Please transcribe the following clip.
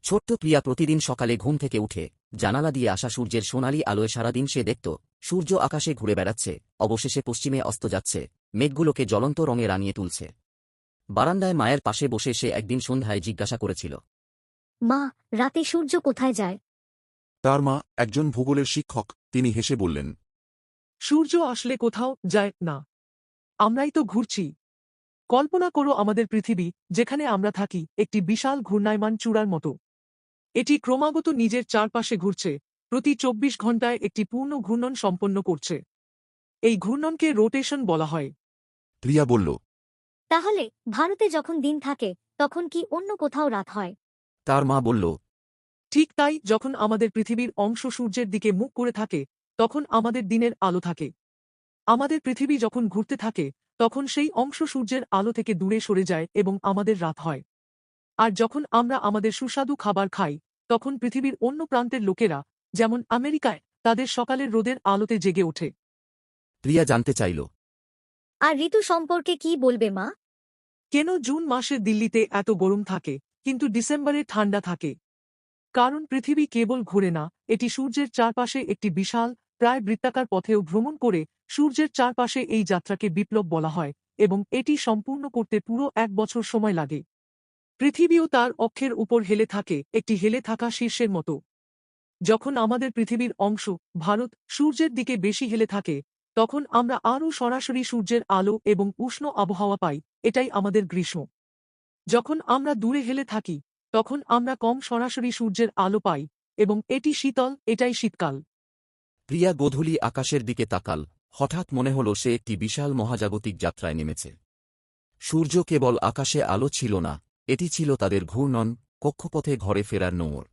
ছোট্ট প্রিয়া প্রতিদিন সকালে ঘুম থেকে উঠে জানালা দিয়ে আসা সূর্যের সোনালি আলোয় সারাদিন সে দেখত সূর্য আকাশে ঘুরে বেড়াচ্ছে, অবশেষে পশ্চিমে অস্ত যাচ্ছে, মেঘগুলোকে জ্বলন্ত রঙে রাঙিয়ে তুলছে। বারান্দায় মায়ের পাশে বসে সে একদিন সন্ধ্যায় জিজ্ঞাসা করেছিল, মা, রাতে সূর্য কোথায় যায়? তার মা একজন ভূগোলের শিক্ষক, তিনি হেসে বললেন, সূর্য আসলে কোথাও যায় না, আমরাই তো ঘুরছি। কল্পনা করো আমাদের পৃথিবী, যেখানে আমরা থাকি, একটি বিশাল ঘূর্ণায়মান চূড়ার মতো। এটি ক্রমাগত নিজের চারপাশে ঘুরছে, প্রতি ২৪ ঘণ্টায় একটি পূর্ণ ঘূর্ণন সম্পন্ন করছে। এই ঘূর্ণনকে রোটেশন বলা হয়। প্রিয়া বলল, তাহলে ভারতে যখন দিন থাকে তখন কি অন্য কোথাও রাত হয়? তার মা বলল, ঠিক তাই, যখন আমাদের পৃথিবীর অংশ সূর্যের দিকে মুখ করে থাকে তখন আমাদের দিনের আলো থাকে। আমাদের পৃথিবী যখন ঘুরতে থাকে তখন সেই অংশ সূর্যের আলো থেকে দূরে সরে যায় এবং আমাদের রাত হয়। আর যখন আমরা আমাদের সুস্বাদু খাবার খাই তখন পৃথিবীর অন্য প্রান্তের লোকেরা, যেমন আমেরিকায়, তাদের সকালের রোদের আলোতে জেগে ওঠে। প্রিয়া জানতে চাইল, আর ঋতু সম্পর্কে কি বলবে মা? কেন জুন মাসের দিল্লিতে এত গরম থাকে কিন্তু ডিসেম্বরে ঠান্ডা থাকে? কারণ পৃথিবী কেবল ঘুরে না, এটি সূর্যের চারপাশে একটি বিশাল, প্রায় বৃত্তাকার পথেও ভ্রমণ করে। সূর্যের চারপাশে এই যাত্রাকে বিপ্লব বলা হয় এবং এটি সম্পূর্ণ করতে পুরো ১ বছর সময় লাগে। পৃথিবীও তার অক্ষের উপর হেলে থাকে, একটি হেলে থাকা শীর্ষের মতো। যখন আমাদের পৃথিবীর অংশ, ভারত, সূর্যের দিকে বেশি হেলে থাকে তখন আমরা আরও সরাসরি সূর্যের আলো এবং উষ্ণ আবহাওয়া পাই, এটাই আমাদের গ্রীষ্ম। যখন আমরা দূরে হেলে থাকি তখন আমরা কম সরাসরি সূর্যের আলো পাই এবং এটি শীতল, এটাই শীতকাল। প্রিয়া গোধূলি আকাশের দিকে তাকাল, হঠাৎ মনে হল সে একটি বিশাল মহাজাগতিক যাত্রায় নেমেছে। সূর্য কেবল আকাশে আলো ছিল না, এটি ছিল তাদের ঘূর্ণন, কক্ষপথে ঘরে ফেরার নোঙর।